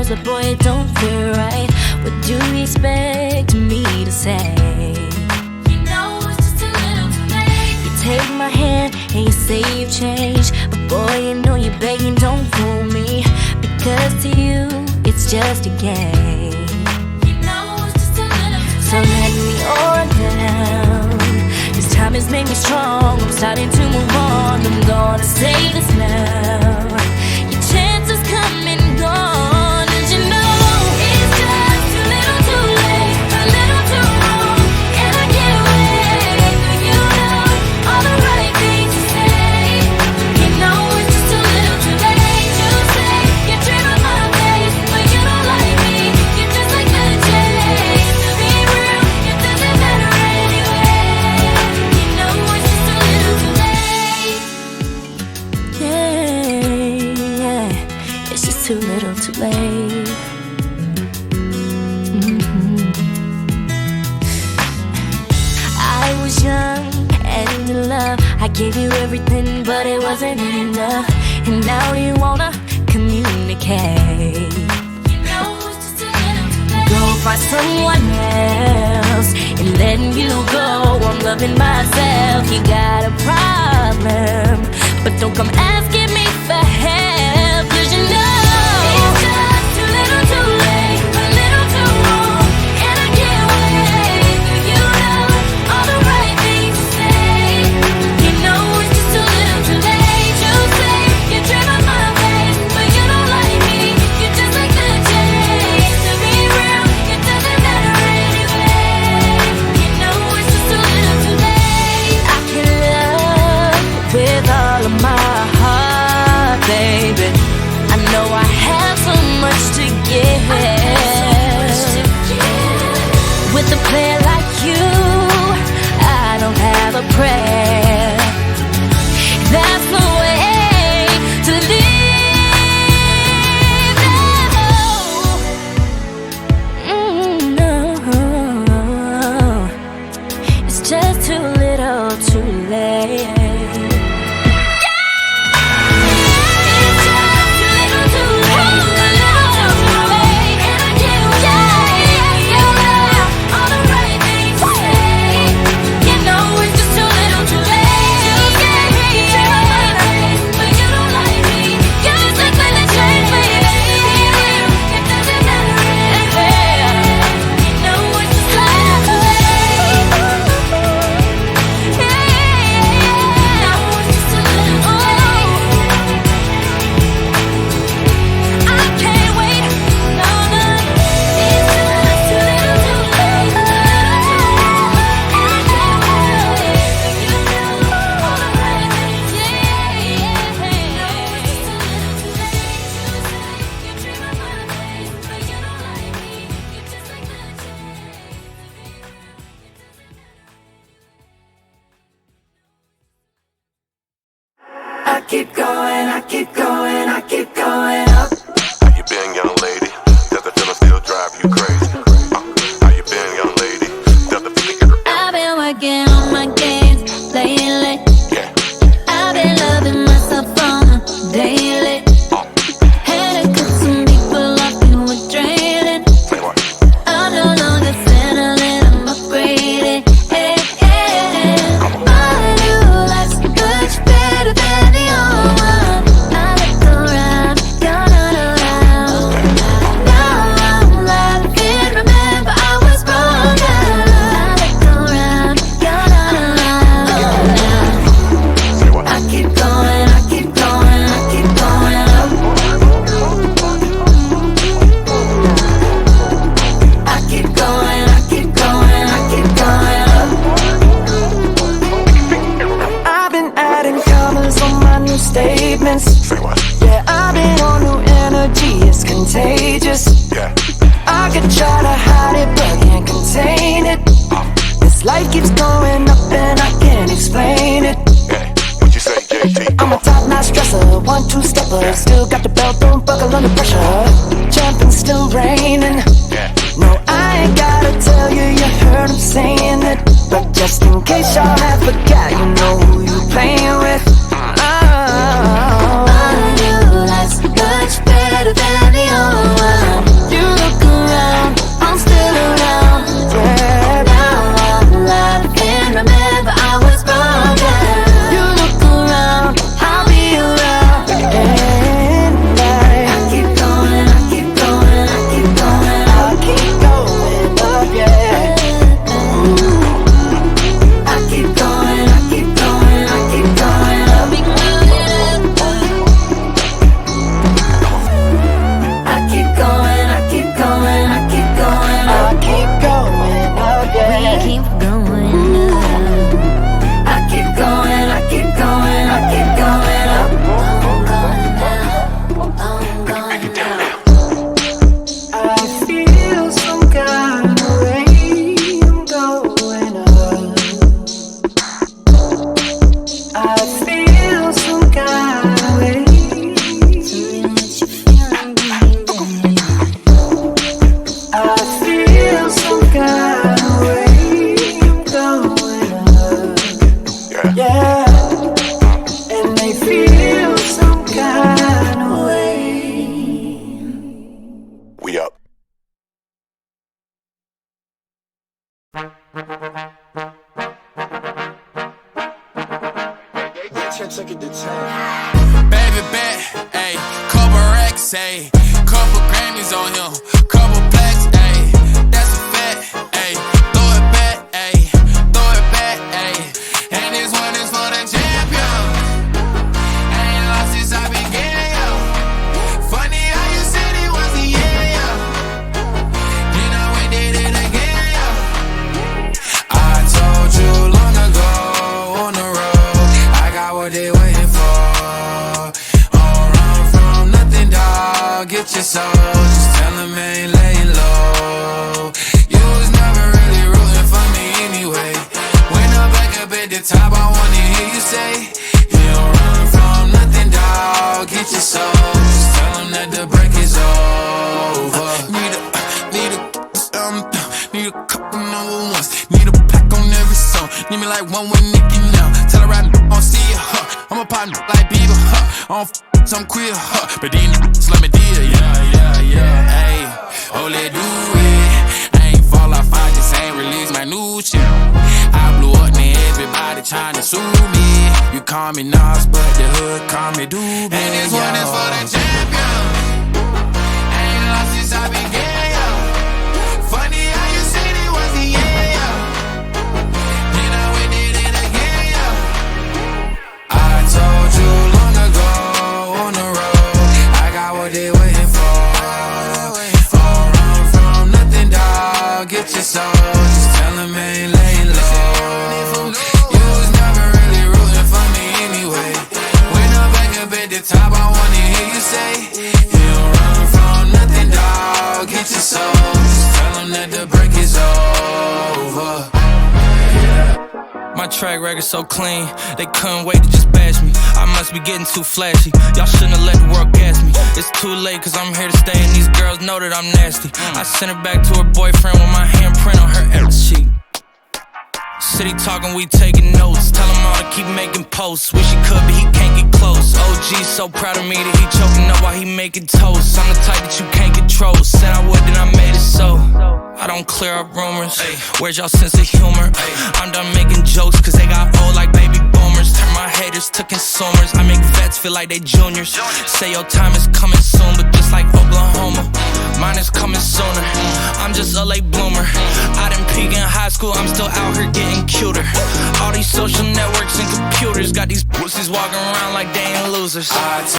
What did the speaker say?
words, but boy, it don't feel right. What do you expect me to say? You know it's just a little too late. You take my hand and you say you've changed, but boy, you know you're begging, don't fool me, because to you, it's just a game. You know it's just a little too late. So let me on down. This time has made me strong. I'm starting to move on. I'm gonna say this now. Your chances come and gone, and you know it's just too little too late, a little too wrong, and I can't wait for you know all the right things to say. You know it's just too little too late. You say you dream of my face, but you don't like me. You're just like the chase. To be real, it doesn't matter anyway. You know it's just a little too late. Yeah, it's just too little too late. I was young and in love. I gave you everything, but it wasn't enough. And now you wanna communicate. You know it's just a little too late. Go find someone else and letting you go. I'm loving myself. You got a problem, but don't come asking me for help, 'cause you know it's just too little too late, a little too wrong, and I can't wait for you know all the right things to say. You know it's just a little too late. You say you dream of my face, but you don't like me. You're just like the chase. To be real, it doesn't matter anyway. You know it's just a little too late. I can love with all of my heart, baby. I know I have so much to give. With a player like you, I don't have a prayer. That's the way to live. No, it's just too little too late. I keep going, I keep going, I keep going up. How you been, young lady? Does the feeling still drive you crazy? How you been, young lady? Does the feeling get her? I've been working on my games lately. Yeah. I've been loving myself on a daily. Had to cut some people off who were draining. Say what? I'm no longer settling, I'm upgraded. Hey, hey. My new life's much better than the old one. I look around, you're not around. Now I'm laughing, remember I was wrong. I look around, you're not around. Say what? I keep going, I keep going, I keep going up. I keep going, I keep going, I keep going up. I've been adding commas on my new statements. Say what? Yeah, I've been on new energy, it's contagious. Yeah. I could try to hide it, but can't contain it. This life keeps going up and I can't explain it. Yeah. What you say, JT? I'm a top-notch stresser, 1-2-stepper. Still got the belt, don't buckle under pressure. Jumping, still raining. Yeah. No, I ain't gotta tell you, you heard him saying it. But just in case y'all have forgot, you know who you playing with. Oh, My new life's much better than the old one. ayy. Couple Grammys on him, couple plaques, ayy. That's a fact, ayy. Throw it back, ayy. Throw it back, ayy. And this one is for the champion. Ain't lost since I began, yo. Funny how you said it was the yeah, yo. You know we did it again, yo. I told you long ago on the road, I got what they waiting for. Don't run from nothing, dog. Get your soul, just tell them ain't laying low. You was never really rooting for me anyway. When I'm back up at the top, I wanna hear you say, you don't run from nothing, dog. Get your soul, just tell them that the break is over. Need a couple number ones. Need a pack on every song. Need me like one with Nicki now. Tell her I don't see ya, huh. I'm a partner like Bieber, huh. I don't some queer, huh. But these niggas let me deal, yeah, ayy. Oh, let's do it. I ain't fall off, I just ain't release my new shit. I blew up, now everybody tryna sue me. You call me Nas, but the hood call me Doobie. And this one is for the champion. Ain't lost since I began, yo. Funny how you said it was the yeah, yo. You know we did it again, yo. I told you long ago on the road, I got what they waiting for. Don't run from nothing, dog. Get your soul, just tell them ain't laying low. You was never really rooting for me anyway. When I'm back up at the top, I wanna hear you say, you don't run from nothing, dog. Get your soul, just tell them that the break is over. My track record so clean, they couldn't wait to just bash me. I must be getting too flashy, y'all shouldn't have let the world gas me. It's too late cause I'm here to stay and these girls know that I'm nasty. I sent her back to her boyfriend with my handprint on her ass cheek. City talking, we taking notes. Tell him all to keep making posts. Wish he could, but he can't get close. OG so proud of me that he choking up while he making toast. I'm the type that you can't control. Said I would, then I made it so. I don't clear up rumors. Where's y'all sense of humor? I'm done making jokes cause they got old like baby boomers. Turn my haters to consumers. I make vets feel like they juniors. Say your time is coming soon, but just like Oklahoma, mine is coming sooner. I'm just a late bloomer. I didn't peak in high school, I'm still out here getting cuter. All these social networks and computers got these pussies walking around like they ain't losers.